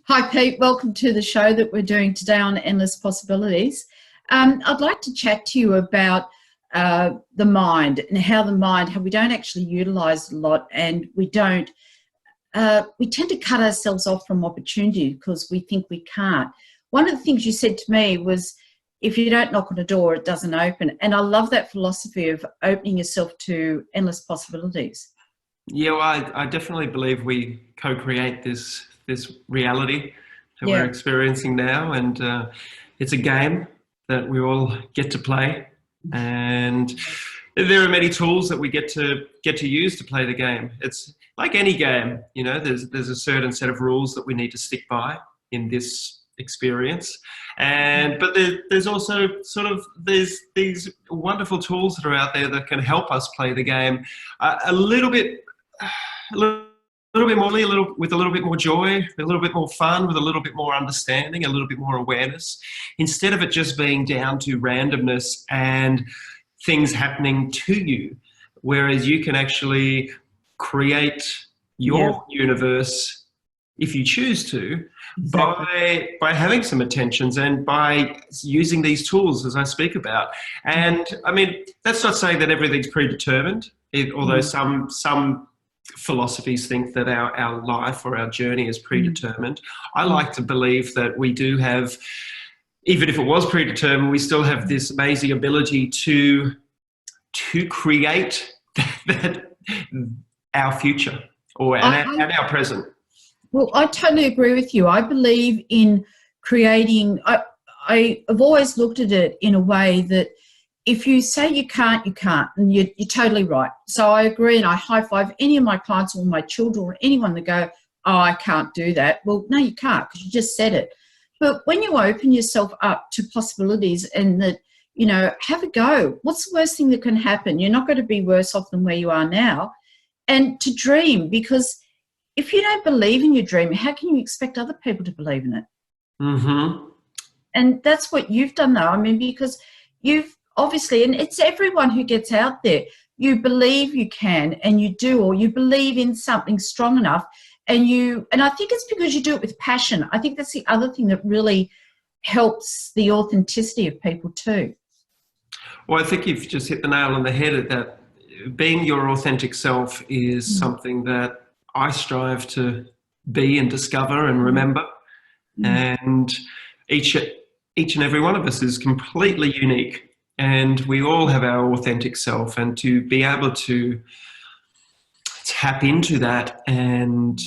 Hi, Pete. Welcome to the show that we're doing today on Endless Possibilities. I'd like to chat to you about the mind and how how we don't actually utilise a lot, and we tend to cut ourselves off from opportunity because we think we can't. One of the things you said to me was, if you don't knock on a door, it doesn't open. And I love that philosophy of opening yourself to endless possibilities. Yeah, well, I definitely believe we co-create this reality that we're experiencing now, and it's a game that we all get to play, and there are many tools that we get to use to play the game. It's like any game, you know. There's a certain set of rules that we need to stick by in this experience, but there's also there's these wonderful tools that are out there that can help us play the game a little bit more, with a little bit more joy, a little bit more fun, with a little bit more understanding, a little bit more awareness, instead of it just being down to randomness and things happening to you. Whereas you can actually create your universe if you choose to, by having some intentions and by using these tools as I speak about. And I mean, that's not saying that everything's predetermined, although some philosophies think that our life or our journey is predetermined. I like to believe that we do have, even if it was predetermined, we still have this amazing ability to create our future and our present. Well, I totally agree with you. I believe in creating. I've always looked at it in a way that if you say you can't, you can't, and you're totally right. So I agree, and I high-five any of my clients or my children or anyone that go, oh, I can't do that. Well, no, you can't, because you just said it. But when you open yourself up to possibilities and that, you know, have a go. What's the worst thing that can happen? You're not going to be worse off than where you are now. And to dream, because if you don't believe in your dream, how can you expect other people to believe in it? Mm-hmm. And that's what you've done, though. I mean, because you've obviously, and it's everyone who gets out there, you believe you can, and you do, or you believe in something strong enough, and I think it's because you do it with passion. I think that's the other thing that really helps the authenticity of people too. Well, I think you've just hit the nail on the head at that. Being your authentic self is something that I strive to be and discover and remember. And each and every one of us is completely unique. And we all have our authentic self, and to be able to tap into that and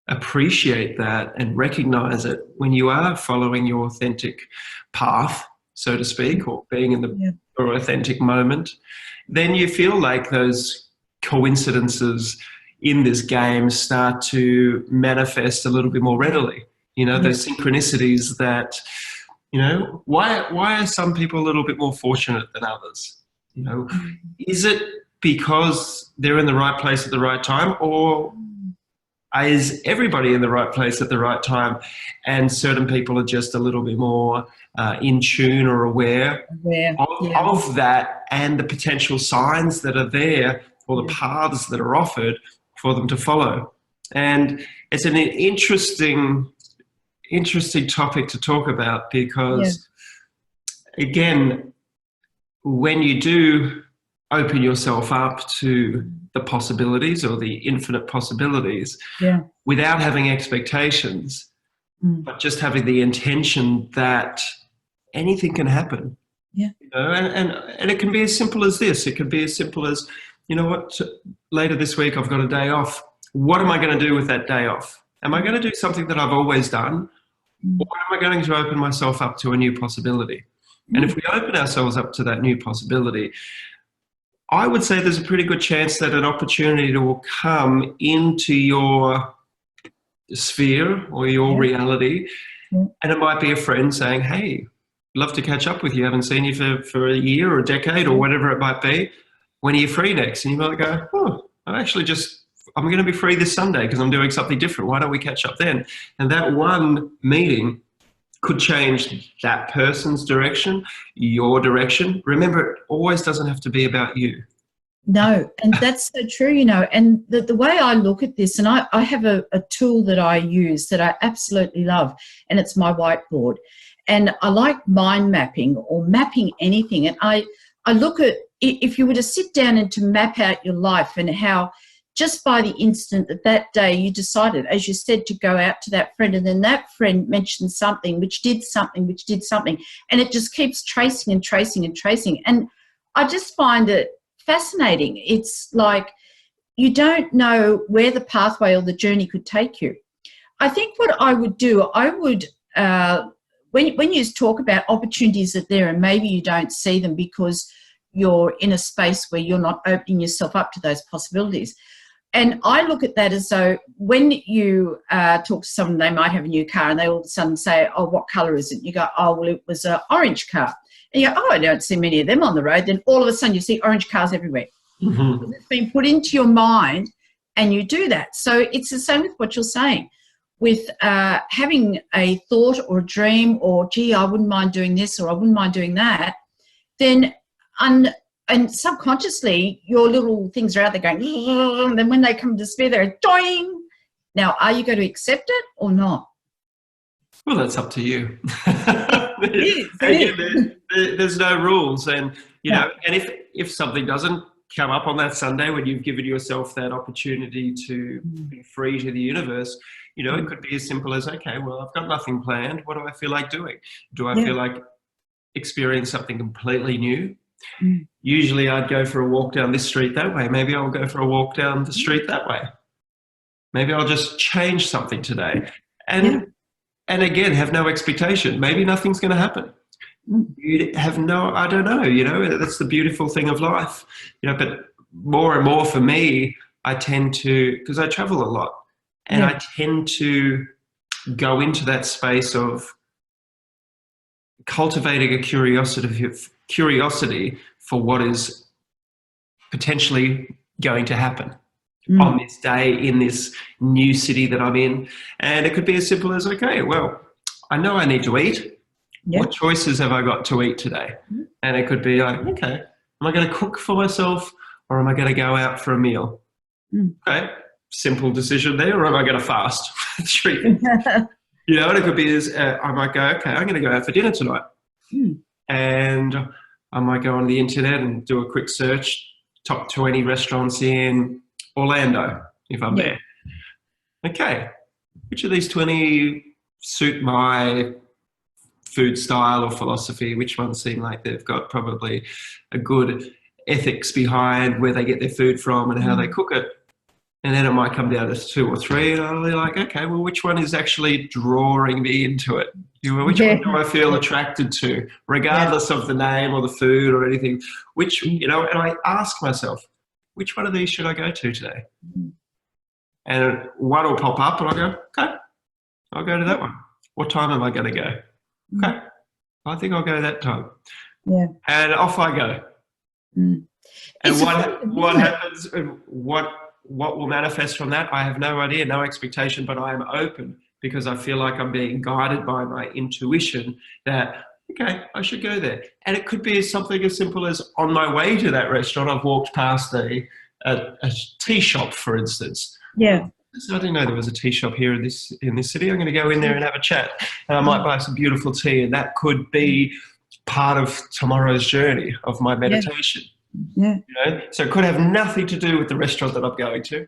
appreciate that and recognize it when you are following your authentic path, so to speak, or being in your authentic moment, then you feel like those coincidences in this game start to manifest a little bit more readily. You know, those synchronicities that, you know, why are some people a little bit more fortunate than others? You know, is it because they're in the right place at the right time, or is everybody in the right place at the right time, and certain people are just a little bit more in tune or aware of that and the potential signs that are there, or the paths that are offered for them to follow? And it's an interesting topic to talk about, because again, when you do open yourself up to the possibilities or the infinite possibilities without having expectations, but just having the intention that anything can happen. You know, and it can be as simple as this. It could be as simple as, you know what, later this week I've got a day off. What am I going to do with that day off? Am I going to do something that I've always done? Or am I going to open myself up to a new possibility? And if we open ourselves up to that new possibility, I would say there's a pretty good chance that an opportunity will come into your sphere or your reality. And it might be a friend saying, hey, love to catch up with you. Haven't seen you for a year or a decade or whatever it might be. When are you free next? And you might go, oh, I'm going to be free this Sunday because I'm doing something different. Why don't we catch up then? And that one meeting could change that person's direction, your direction. Remember, it always doesn't have to be about you. No, and that's so true, you know. And the way I look at this, and I have a tool that I use that I absolutely love, and it's my whiteboard. And I like mind mapping or mapping anything. And I look at, if you were to sit down and to map out your life and how just by the instant that day you decided, as you said, to go out to that friend, and then that friend mentioned something which did something, and it just keeps tracing and tracing and tracing. And I just find it fascinating. It's like you don't know where the pathway or the journey could take you. I think what I would do, I would, when you talk about opportunities that are there and maybe you don't see them because you're in a space where you're not opening yourself up to those possibilities. And I look at that as though when you talk to someone, they might have a new car and they all of a sudden say, oh, what colour is it? You go, oh, well, it was an orange car. And you go, oh, I don't see many of them on the road. Then all of a sudden you see orange cars everywhere. Mm-hmm. It's been put into your mind and you do that. So it's the same with what you're saying. With having a thought or a dream or, gee, I wouldn't mind doing this or I wouldn't mind doing that, then and subconsciously your little things are out there going, and then when they come to spare, they're doing. Now, are you going to accept it or not? Well, that's up to you. Again, there's no rules, and you know, and if something doesn't come up on that Sunday when you've given yourself that opportunity to be free to the universe, you know, it could be as simple as, okay, well, I've got nothing planned. What do I feel like doing? Do I feel like experiencing something completely new? Usually I'd go for a walk down this street that way. Maybe I'll go for a walk down the street that way. Maybe I'll just change something today. And again, have no expectation. Maybe nothing's going to happen. You have no, I don't know, you know, that's the beautiful thing of life. You know, but more and more for me, I tend to, because I travel a lot, and I tend to go into that space of cultivating a curiosity for what is potentially going to happen on this day in this new city that I'm in. And it could be as simple as, okay, well, I know I need to eat. What choices have I got to eat today? And it could be like, okay, am I going to cook for myself or am I going to go out for a meal? Okay, simple decision there. Or am I going to fast? You know, and it could be as I might go, okay, I'm going to go out for dinner tonight. And I might go on the internet and do a quick search, top 20 restaurants in Orlando, if I'm there. Okay, which of these 20 suit my food style or philosophy? Which ones seem like they've got probably a good ethics behind where they get their food from and how they cook it? And then it might come down to 2 or 3, and I'll be like, okay, well, which one is actually drawing me into it? You know, which one do I feel attracted to, regardless of the name or the food or anything? Which, you know, and I ask myself, which one of these should I go to today? And one will pop up, and I'll go, okay, I'll go to that one. What time am I going to go? Okay, I think I'll go that time. And off I go. And what happens? What will manifest from that? I have no idea, no expectation, but I am open because I feel like I'm being guided by my intuition that, okay, I should go there. And it could be something as simple as on my way to that restaurant, I've walked past a tea shop, for instance. So I didn't know there was a tea shop here in this city. I'm going to go in there and have a chat. And I might buy some beautiful tea, and that could be part of tomorrow's journey of my meditation. You know, so it could have nothing to do with the restaurant that I'm going to.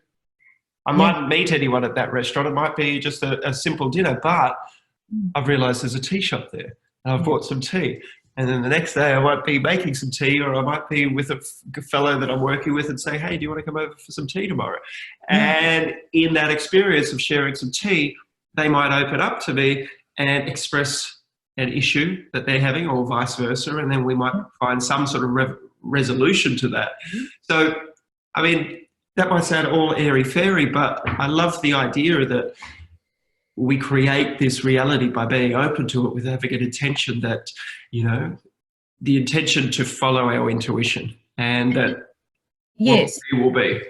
I mightn't meet anyone at that restaurant. It might be just a simple dinner, but I've realised there's a tea shop there, and I've bought some tea. And then the next day I might be making some tea, or I might be with a fellow that I'm working with and say, hey, do you want to come over for some tea tomorrow? And in that experience of sharing some tea, they might open up to me and express an issue that they're having, or vice versa, and then we might find some sort of resolution to that. So, I mean, that might sound all airy-fairy, but I love the idea that we create this reality by being open to it with having an intention that, you know, the intention to follow our intuition, and that what we will be.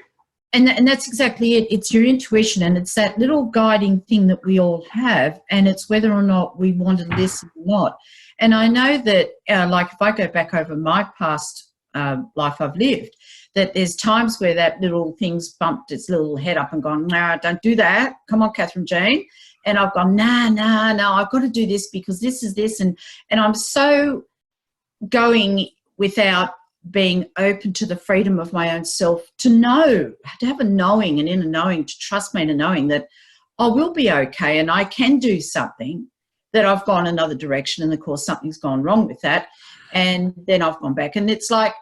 And that's exactly it. It's your intuition, and it's that little guiding thing that we all have, and it's whether or not we want to listen or not. And I know that, like, if I go back over my past life I've lived, that there's times where that little thing's bumped its little head up and gone, no, don't do that. Come on, Kathryn Gene. And I've gone, no, I've got to do this because this is this. And I'm so going without being open to the freedom of my own self to know, to have a knowing, an inner knowing, to trust me in a knowing that I will be okay and I can do something, that I've gone another direction and, of course, something's gone wrong with that. And then I've gone back. And it's like,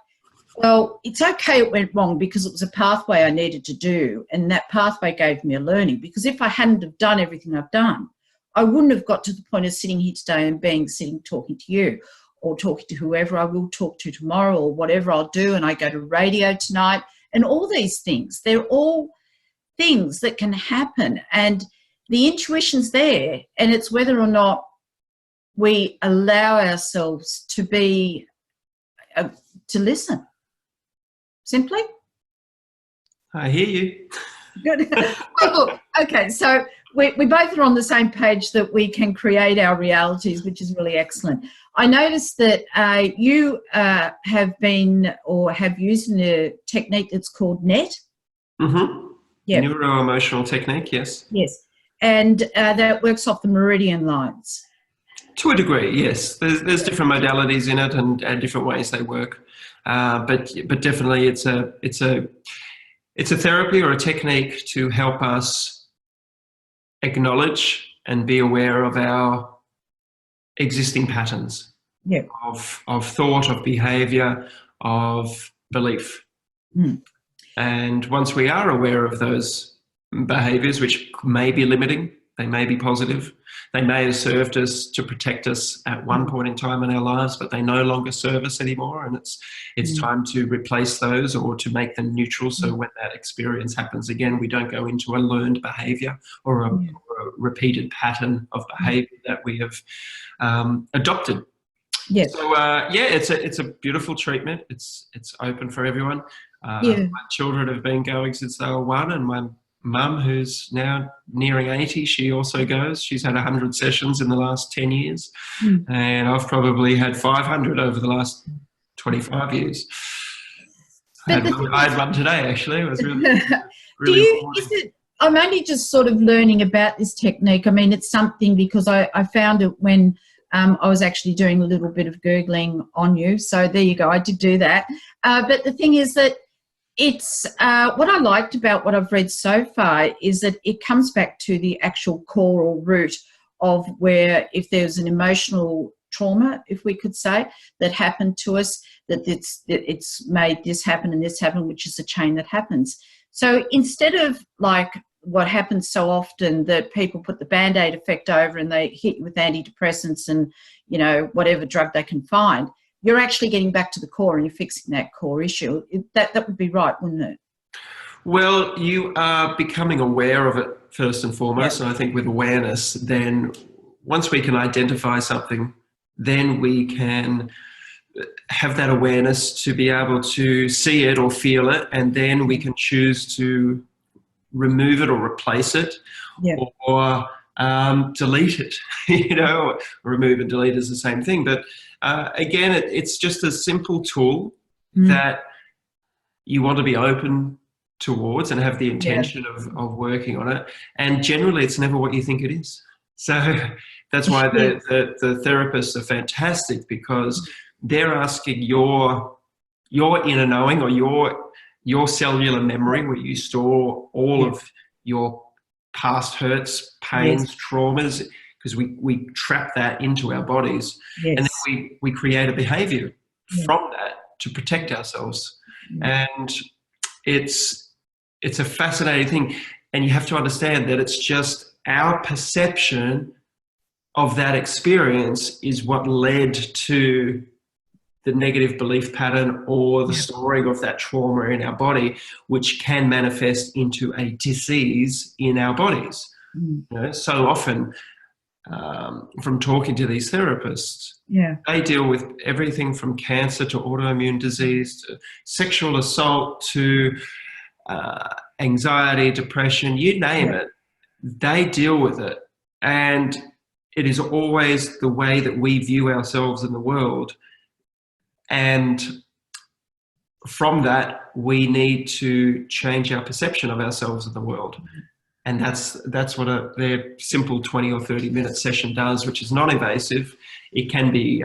well, it's okay it went wrong because it was a pathway I needed to do, and that pathway gave me a learning, because if I hadn't have done everything I've done, I wouldn't have got to the point of sitting here today and sitting talking to you, or talking to whoever I will talk to tomorrow, or whatever I'll do, and I go to radio tonight, and all these things. They're all things that can happen, and the intuition's there, and it's whether or not we allow ourselves to be, to listen. Simply. I hear you. Good. Oh, look, okay, so we both are on the same page that we can create our realities, which is really excellent. I noticed that you have been or have used a technique that's called NET. Mm-hmm. Yeah. Neuro-emotional technique, yes. Yes. And that works off the meridian lines. To a degree, yes. There's different modalities in it and different ways they work. But definitely it's a therapy or a technique to help us acknowledge and be aware of our existing patterns. Yeah. Of thought, of behavior, of belief. Mm. And once we are aware of those behaviors, which may be limiting, they may be positive, they may have served us to protect us at one point in time in our lives, but they no longer serve us anymore, and it's time to replace those or to make them neutral, so when that experience happens again, we don't go into a learned behavior or a repeated pattern of behavior that we have adopted. Yes. So it's a beautiful treatment. It's open for everyone. My children have been going since they were 1, and my mum, who's now nearing 80, she also goes. She's had 100 sessions in the last 10 years, and I've probably had 500 over the last 25 years. I had one today, actually. It was really I'm only just sort of learning about this technique. I mean, it's something because I found it when I was actually doing a little bit of Googling on you. So there you go. I did do that. But the thing is that it's what I liked about what I've read so far is that it comes back to the actual core or root of where, if there's an emotional trauma, if we could say, that happened to us, that it's made this happen and this happen, which is a chain that happens. So instead of like what happens so often that people put the Band-Aid effect over and they hit you with antidepressants and, you know, whatever drug they can find, you're actually getting back to the core and you're fixing that core issue. That would be right, wouldn't it? Well, you are becoming aware of it first and foremost. And I think with awareness, then once we can identify something, then we can have that awareness to be able to see it or feel it, and then we can choose to remove it or replace it or delete it. You know, remove and delete is the same thing. But again, it's just a simple tool that you want to be open towards and have the intention of working on it. And generally, it's never what you think it is. So that's why the therapists are fantastic, because they're asking your inner knowing or your cellular memory, where you store all of your past hurts, pains, traumas, because we trap that into our bodies. And then we create a behavior from that to protect ourselves. And it's a fascinating thing. And you have to understand that it's just our perception of that experience is what led to the negative belief pattern or the storing of that trauma in our body, which can manifest into a disease in our bodies. You know, so often, from talking to these therapists, they deal with everything from cancer to autoimmune disease to sexual assault to anxiety, depression, you name it. They deal with it. And it is always the way that we view ourselves in the world. And from that, we need to change our perception of ourselves and the world. And that's what their simple 20 or 30-minute session does, which is non-invasive. It can be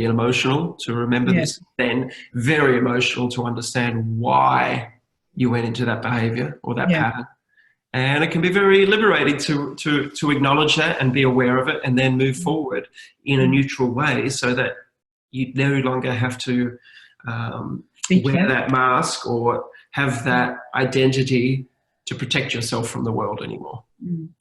emotional to remember this, then very emotional to understand why you went into that behavior or that pattern. And it can be very liberating to acknowledge that and be aware of it, and then move forward in a neutral way, so that you no longer have to wear that mask or have that identity to protect yourself from the world anymore.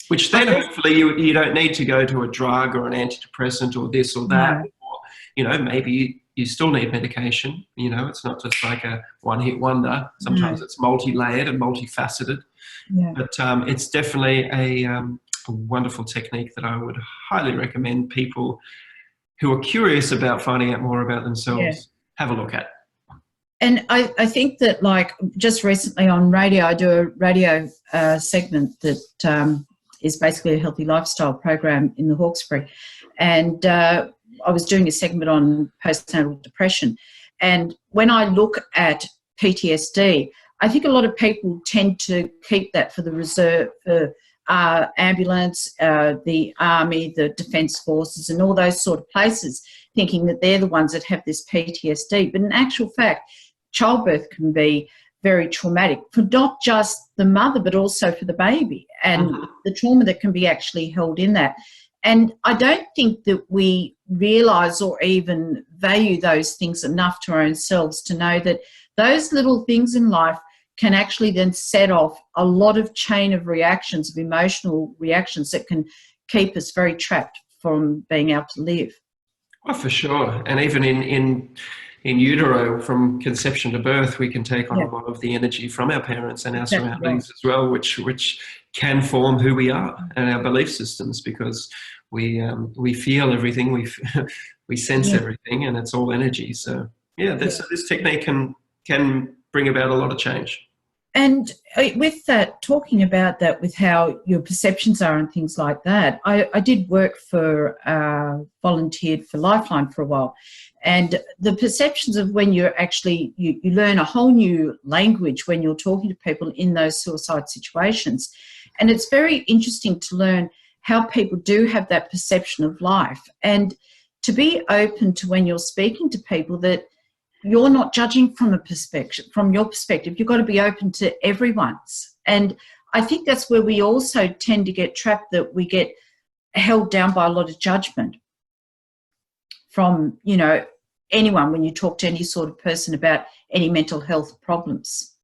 Which then hopefully you don't need to go to a drug or an antidepressant or this or that. Or, you know, maybe you still need medication. You know, it's not just like a one-hit wonder. Sometimes it's multi-layered and multifaceted. But it's definitely a wonderful technique that I would highly recommend people who are curious about finding out more about themselves have a look at. And I think that, like, just recently on radio, I do a radio segment that is basically a healthy lifestyle program in the Hawkesbury. And I was doing a segment on postnatal depression. And when I look at PTSD, I think a lot of people tend to keep that for the reserve, ambulance, the army, the defence forces and all those sort of places, thinking that they're the ones that have this PTSD. But in actual fact, childbirth can be very traumatic for not just the mother, but also for the baby, and the trauma that can be actually held in that. And I don't think that we realise or even value those things enough to our own selves to know that those little things in life can actually then set off a lot of chain of reactions, of emotional reactions that can keep us very trapped from being able to live. Oh, for sure. And even in utero, from conception to birth, we can take on a lot of the energy from our parents and our surroundings as well, which can form who we are and our belief systems, because we feel everything, we sense everything, and it's all energy. So this technique can bring about a lot of change. And with that, talking about that, with how your perceptions are and things like that, I did work for, volunteered for Lifeline for a while. And the perceptions of when you're actually, you learn a whole new language when you're talking to people in those suicide situations. And it's very interesting to learn how people do have that perception of life, and to be open to, when you're speaking to people, that you're not judging from your perspective. You've got to be open to everyone's. And I think that's where we also tend to get trapped, that we get held down by a lot of judgment from, you know, anyone when you talk to any sort of person about any mental health problems.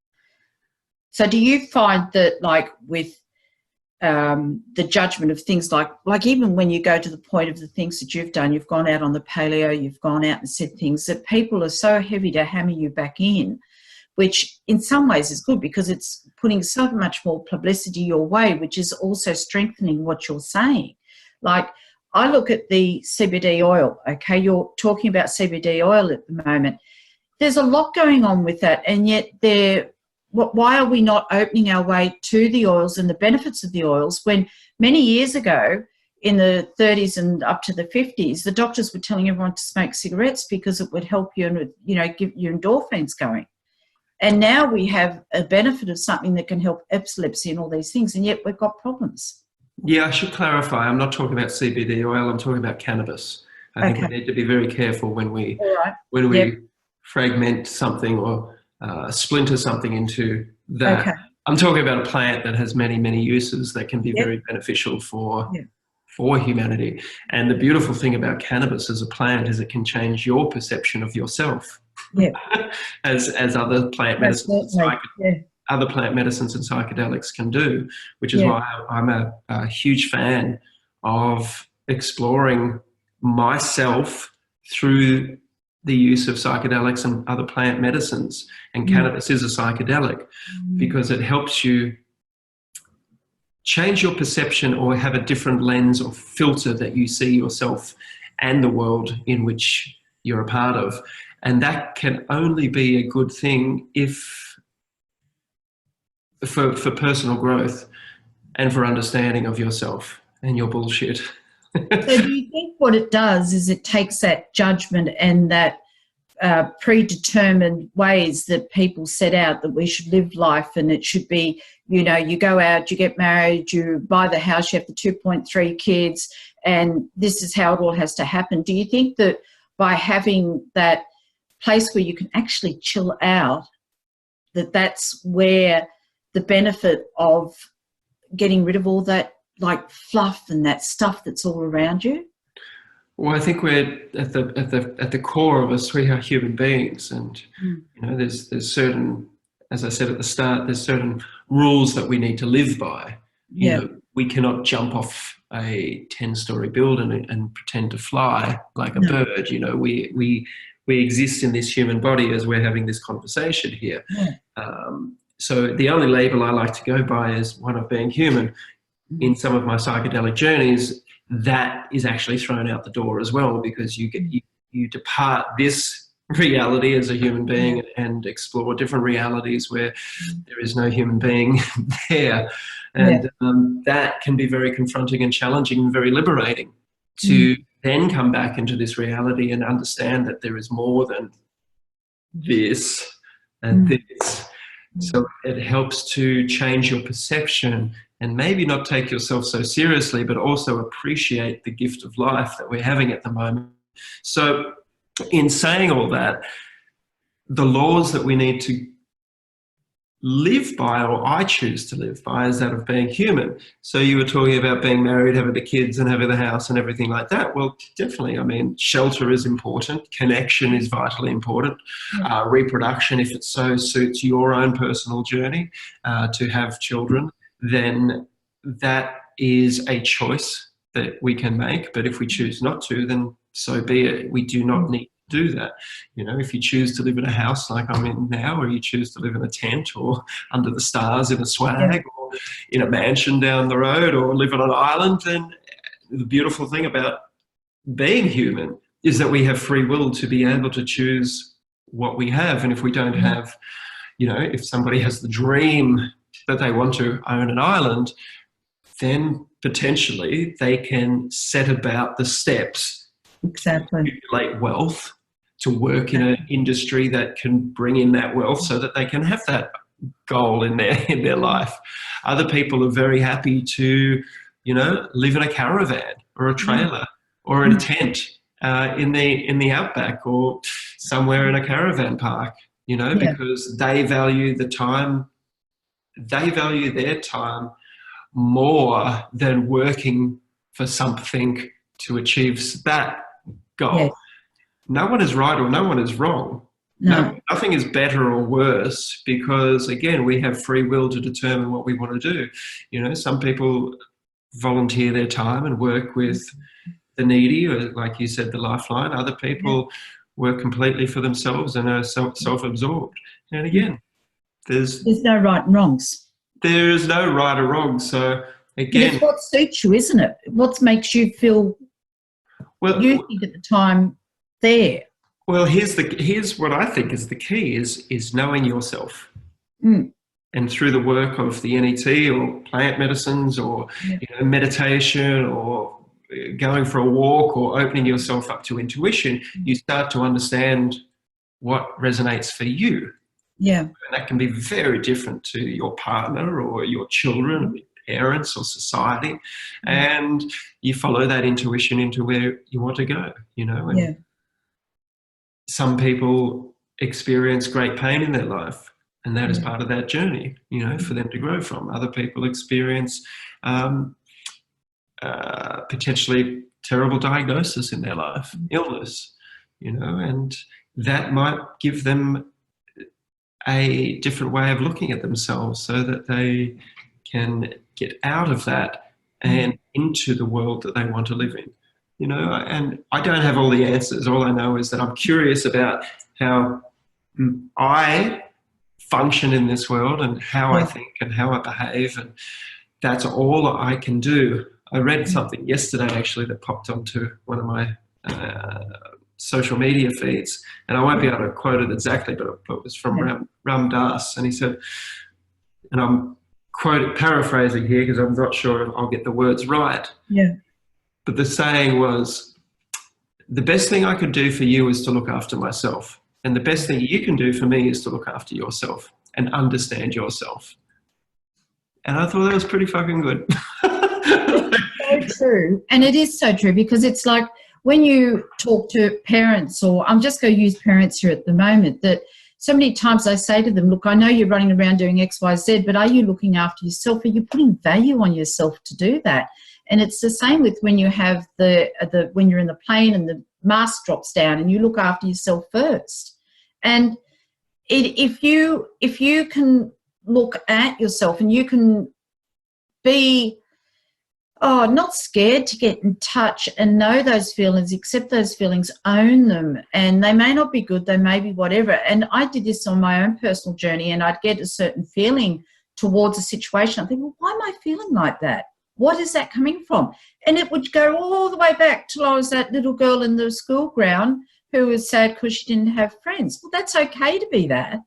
So do you find that, like, with the judgment of things like even when you go to the point of the things that you've done, you've gone out on the paleo, you've gone out and said things, that people are so heavy to hammer you back in, which in some ways is good because it's putting so much more publicity your way, which is also strengthening what you're saying. Like, I look at the CBD oil, okay, you're talking about CBD oil at the moment. There's a lot going on with that, and yet why are we not opening our way to the oils and the benefits of the oils, when many years ago, in the 30s and up to the 50s, the doctors were telling everyone to smoke cigarettes because it would help you and, you know, give your endorphins going. And now we have a benefit of something that can help epilepsy and all these things, and yet we've got problems. Yeah, I should clarify. I'm not talking about CBD oil. I'm talking about cannabis. I think we need to be very careful when we fragment something or splinter something into that. I'm talking about a plant that has many, many uses that can be very beneficial for humanity. And the beautiful thing about cannabis as a plant is it can change your perception of yourself, as other plant medicines, other plant medicines and psychedelics can do, which is why I'm a huge fan of exploring myself through the use of psychedelics and other plant medicines. And cannabis is a psychedelic because it helps you change your perception or have a different lens or filter that you see yourself and the world in which you're a part of. And that can only be a good thing for personal growth and for understanding of yourself and your bullshit. So do you think what it does is it takes that judgment and that predetermined ways that people set out that we should live life, and it should be, you know, you go out, you get married, you buy the house, you have the 2.3 kids, and this is how it all has to happen. Do you think that by having that place where you can actually chill out, that's where the benefit of getting rid of all that like fluff and that stuff that's all around you? Well, I think we're at the core of us. We are human beings, and you know, there's certain, as I said at the start, there's certain rules that we need to live by. You know, we cannot jump off a 10-story building and pretend to fly like a bird. You know, we exist in this human body as we're having this conversation here. So the only label I like to go by is one of being human. In some of my psychedelic journeys, that is actually thrown out the door as well, because you depart this reality as a human being and explore different realities where there is no human being there. And that can be very confronting and challenging and very liberating to then come back into this reality and understand that there is more than this and this. So it helps to change your perception and maybe not take yourself so seriously, but also appreciate the gift of life that we're having at the moment. So in saying all that, the laws that we need to live by, or I choose to live by, is that of being human. So you were talking about being married, having the kids and having the house and everything like that. Well, definitely. I mean, shelter is important. Connection is vitally important. Reproduction, if it so suits your own personal journey to have children, then that is a choice that we can make. But if we choose not to, then so be it. We do not need to do that. You know, if you choose to live in a house like I'm in now, or you choose to live in a tent or under the stars in a swag or in a mansion down the road or live on an island, then the beautiful thing about being human is that we have free will to be able to choose what we have. And if we don't have, you know, if somebody has the dream that they want to own an island, then potentially they can set about the steps to accumulate wealth, to work in an industry that can bring in that wealth so that they can have that goal in their life. Other people are very happy to, you know, live in a caravan or a trailer or in a tent in the outback or somewhere in a caravan park, you know, because they value the time. They value their time more than working for something to achieve that goal. No one is right or no one is wrong. Nothing is better or worse, because again, we have free will to determine what we want to do. You know, some people volunteer their time and work with the needy, or like you said, the lifeline. Other people work completely for themselves and are self-absorbed. And again, there's no right and wrongs. There is no right or wrong. So again, it's what suits you, isn't it? What makes you feel you think at the time there. Well, here's what I think is the key is knowing yourself. And through the work of the NET or plant medicines or you know, meditation or going for a walk or opening yourself up to intuition, you start to understand what resonates for you. Yeah. And that can be very different to your partner or your children or your parents or society. And you follow that intuition into where you want to go, you know. And some people experience great pain in their life, and that is part of that journey, you know, for them to grow from. Other people experience potentially terrible diagnosis in their life, illness, you know, and that might give them a different way of looking at themselves so that they can get out of that and into the world that they want to live in, you know. And I don't have all the answers. All I know is that I'm curious about how I function in this world and how I think and how I behave, and that's all I can do. I read something yesterday actually that popped onto one of my social media feeds, and I won't be able to quote it exactly, but it was from Ram Dass, and he said, and I'm paraphrasing here because I'm not sure if I'll get the words right, but the saying was, the best thing I could do for you is to look after myself. And the best thing you can do for me is to look after yourself and understand yourself. And I thought that was pretty fucking good. It's so true. And it is so true, because it's like when you talk to parents, or I'm just going to use parents here at the moment, that so many times I say to them, look, I know you're running around doing X, Y, Z, but are you looking after yourself? Are you putting value on yourself to do that? And it's the same with when you have when you're in the plane and the mask drops down, and you look after yourself first. And if you can look at yourself, and you can be not scared to get in touch and know those feelings, accept those feelings, own them. And they may not be good, they may be whatever. And I did this on my own personal journey, and I'd get a certain feeling towards a situation. I think, well, why am I feeling like that? What is that coming from? And it would go all the way back till I was that little girl in the school ground who was sad because she didn't have friends. Well, that's okay to be that,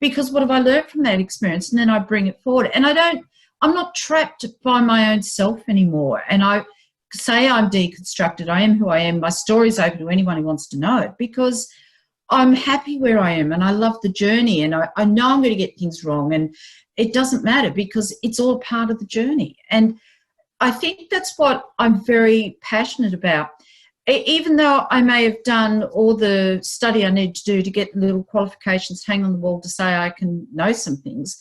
because what have I learned from that experience? And then I bring it forward. And I'm not trapped by my own self anymore. And I say I'm deconstructed. I am who I am. My story's open to anyone who wants to know it, because I'm happy where I am, and I love the journey, and I know I'm going to get things wrong, and it doesn't matter, because it's all part of the journey. And I think that's what I'm very passionate about. Even though I may have done all the study I need to do to get little qualifications hang on the wall to say I can know some things,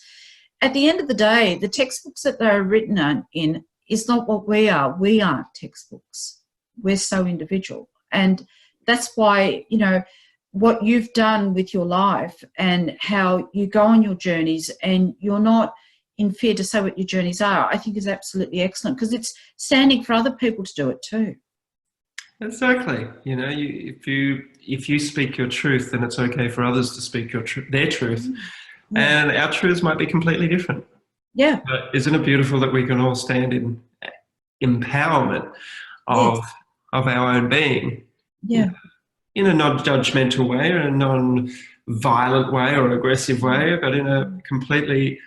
at the end of the day, the textbooks that they're written in is not what we are. We aren't textbooks. We're so individual. And that's why, what you've done with your life and how you go on your journeys, and you're not in fear to say what your journeys are, I think is absolutely excellent, because it's standing for other people to do it too. Exactly. If you speak your truth, then it's okay for others to speak their truth. Yeah. And our truths might be completely different. Yeah. But isn't it beautiful that we can all stand in empowerment of our own being? Yeah. In a non-judgmental way, or a non-violent way or aggressive way, but in a completely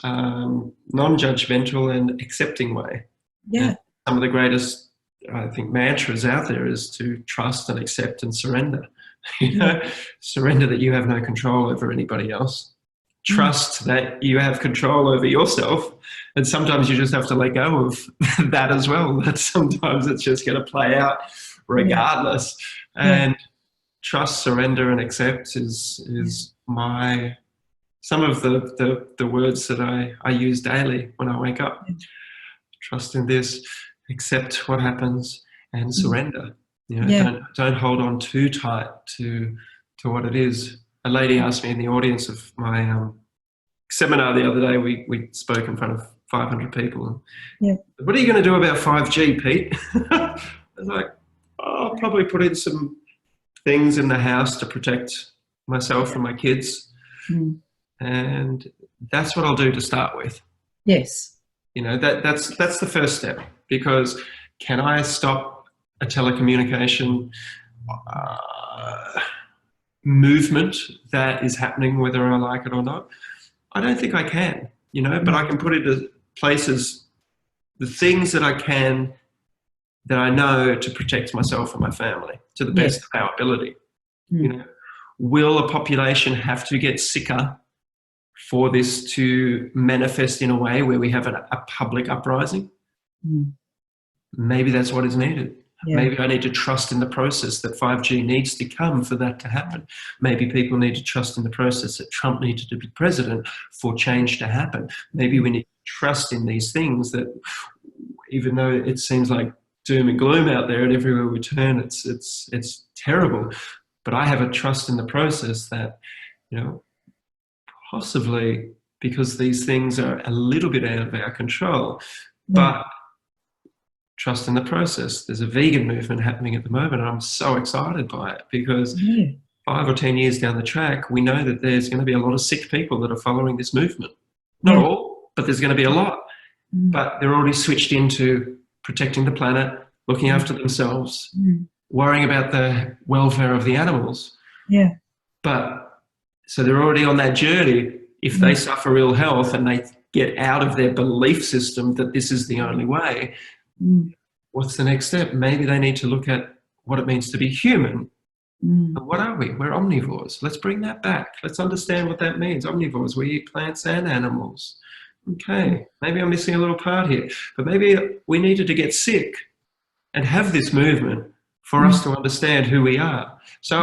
non-judgmental and accepting way. Yeah. And some of the greatest, I think, mantras out there is to trust and accept and surrender. Surrender that you have no control over anybody else. Trust that you have control over yourself, and sometimes you just have to let go of that as well. That sometimes it's just going to play out regardless. And trust, surrender, and accept is some of the words that I use daily when I wake up. Trust in this, accept what happens, and surrender. Don't hold on too tight to what it is. A lady asked me in the audience of my seminar the other day, we spoke in front of 500 people. What are you going to do about 5G, Pete? I was like, I'll probably put in some things in the house to protect myself and my kids. And that's what I'll do to start with. Yes. That's the first step, because can I stop a telecommunication movement that is happening, whether I like it or not? I don't think I can, but I can put into places the things that I can, that I know, to protect myself and my family to the best of our ability. Will a population have to get sicker for this to manifest in a way where we have a public uprising? Maybe that's what is needed. Maybe I need to trust in the process that 5G needs to come for that to happen. Maybe people need to trust in the process that Trump needed to be president for change to happen. Maybe we need to trust in these things, that even though it seems like doom and gloom out there and everywhere we turn, it's terrible. But I have a trust in the process that, possibly because these things are a little bit out of our control, but trust in the process. There's a vegan movement happening at the moment, and I'm so excited by it, because 5 or 10 years down the track, we know that there's going to be a lot of sick people that are following this movement. Not all, but there's going to be a lot. But they're already switched into protecting the planet, looking after themselves, worrying about the welfare of the animals. But so they're already on that journey. If they suffer ill health and they get out of their belief system that this is the only way, what's the next step? Maybe they need to look at what it means to be human Mm. And what are we? We're omnivores. Let's bring that back. Let's understand what that means. Omnivores, we eat plants and animals. Okay, maybe I'm missing a little part here, but maybe we needed to get sick and have this movement for us to understand who we are. So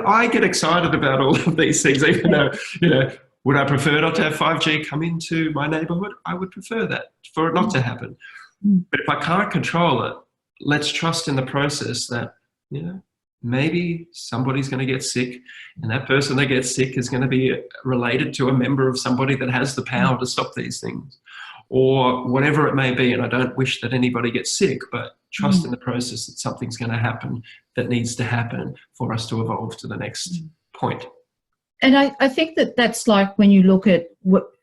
I get excited about all of these things, even though, would I prefer not to have 5G come into my neighborhood? I would prefer that, for it not to happen. But if I can't control it, let's trust in the process that, maybe somebody's going to get sick, and that person that gets sick is going to be related to a member of somebody that has the power to stop these things, or whatever it may be. And I don't wish that anybody gets sick, but trust in the process that something's going to happen that needs to happen for us to evolve to the next point. And I think that that's like when you look at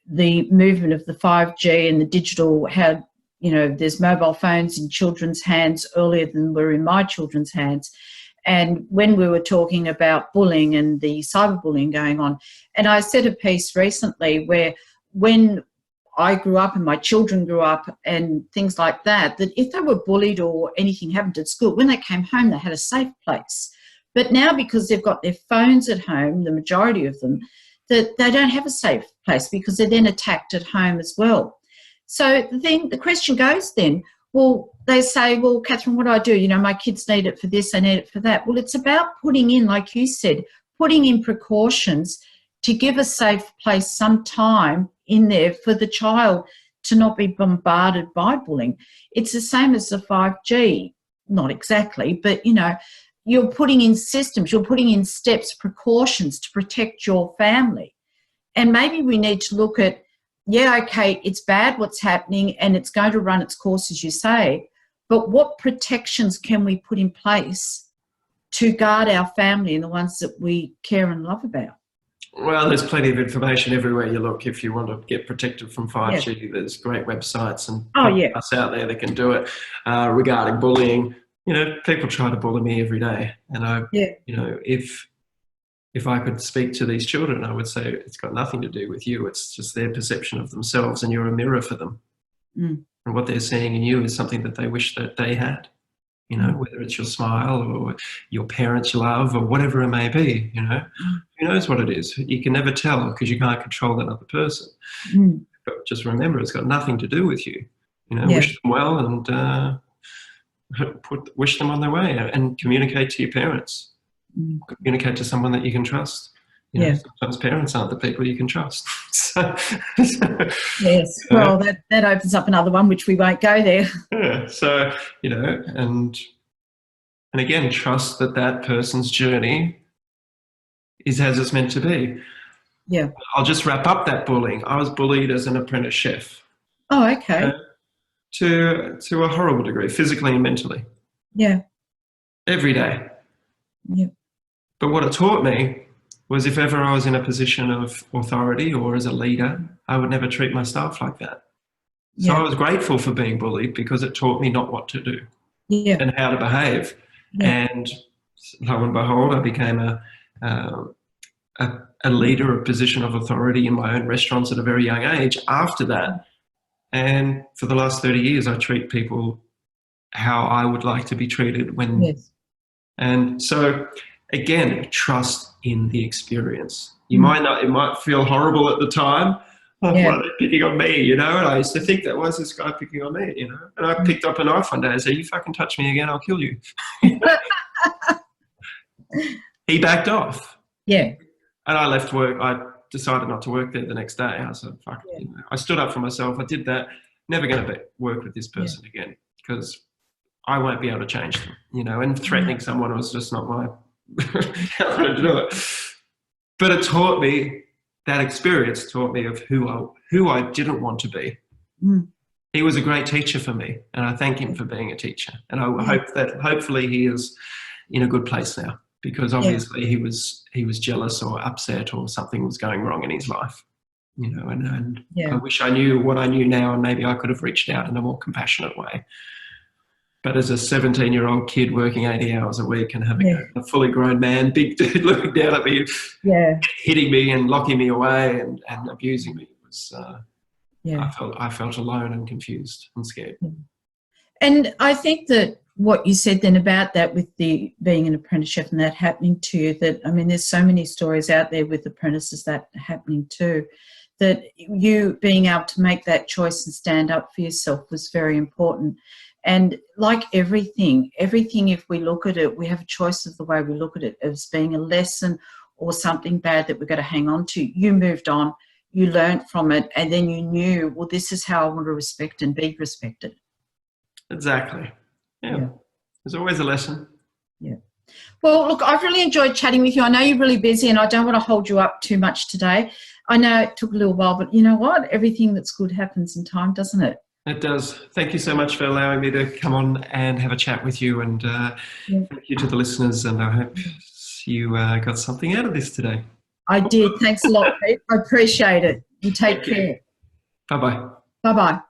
the movement of the 5G and the digital, how, there's mobile phones in children's hands earlier than were in my children's hands. And when we were talking about bullying and the cyberbullying going on, and I said a piece recently where when I grew up and my children grew up and things like that, that if they were bullied or anything happened at school, when they came home, they had a safe place. But now, because they've got their phones at home, the majority of them, that they don't have a safe place because they're then attacked at home as well. So the question goes then, well, they say, well, Kathryn, what do I do? My kids need it for this, they need it for that. Well, it's about putting in, like you said, putting in precautions to give a safe place some time in there for the child to not be bombarded by bullying. It's the same as the 5G, not exactly, but, you're putting in systems, you're putting in steps, precautions to protect your family. And maybe we need to look at, okay, it's bad what's happening and it's going to run its course, as you say, but what protections can we put in place to guard our family and the ones that we care and love about? Well, there's plenty of information everywhere you look. If you want to get protected from 5G, there's great websites and us out there that can do it. Regarding bullying, people try to bully me every day. And if I could speak to these children, I would say it's got nothing to do with you. It's just their perception of themselves, and you're a mirror for them. And what they're seeing in you is something that they wish that they had. Whether it's your smile or your parents' love or whatever it may be, who knows what it is? You can never tell because you can't control that other person. But just remember, it's got nothing to do with you. Wish them well and wish them on their way, and communicate to your parents. Communicate to someone that you can trust. Sometimes parents aren't the people you can trust. Yes. Well, that opens up another one, which we won't go there. Yeah. So, and again, trust that person's journey is as it's meant to be. Yeah. I'll just wrap up that bullying. I was bullied as an apprentice chef. Oh, okay. To a horrible degree, physically and mentally. Yeah. Every day. Yeah. But what it taught me was if ever I was in a position of authority or as a leader, I would never treat my staff like that. So I was grateful for being bullied because it taught me not what to do and how to behave. Yeah. And lo and behold, I became a leader, a position of authority in my own restaurants at a very young age after that. And for the last 30 years, I treat people how I would like to be treated when. Yes. And so, again, trust in the experience. You might not, it might feel horrible at the time. Oh, why are they picking on me? And I used to think that, why is this guy picking on me? And I picked up a knife one day and said, you fucking touch me again, I'll kill you. He backed off. Yeah. And I left work. I decided not to work there the next day. I said, fuck it. I stood up for myself. I did that. Never going to work with this person again because I won't be able to change them, and threatening someone was just not my how to do it. But it taught me, that experience taught me of who I didn't want to be. He was a great teacher for me, and I thank him for being a teacher. And I hope that hopefully he is in a good place now, because obviously he was jealous or upset or something was going wrong in his life. And I wish I knew what I knew now, and maybe I could have reached out in a more compassionate way. But as a 17-year-old kid working 80 hours a week and having a fully grown man, big dude looking down at me, hitting me and locking me away and abusing me, was I felt alone and confused and scared. And I think that what you said then about that with the being an apprentice chef and that happening to you, that, I mean, there's so many stories out there with apprentices that happening too, that you being able to make that choice and stand up for yourself was very important. And like everything, if we look at it, we have a choice of the way we look at it as being a lesson or something bad that we've got to hang on to. You moved on, you learned from it, and then you knew, well, this is how I want to respect and be respected. Exactly. Yeah. There's always a lesson. Yeah. Well, look, I've really enjoyed chatting with you. I know you're really busy and I don't want to hold you up too much today. I know it took a little while, but you know what? Everything that's good happens in time, doesn't it? It does. Thank you so much for allowing me to come on and have a chat with you, and thank you to the listeners, and I hope you got something out of this today. I did. Thanks a lot, Pete. I appreciate it. You take care. Bye-bye. Bye-bye.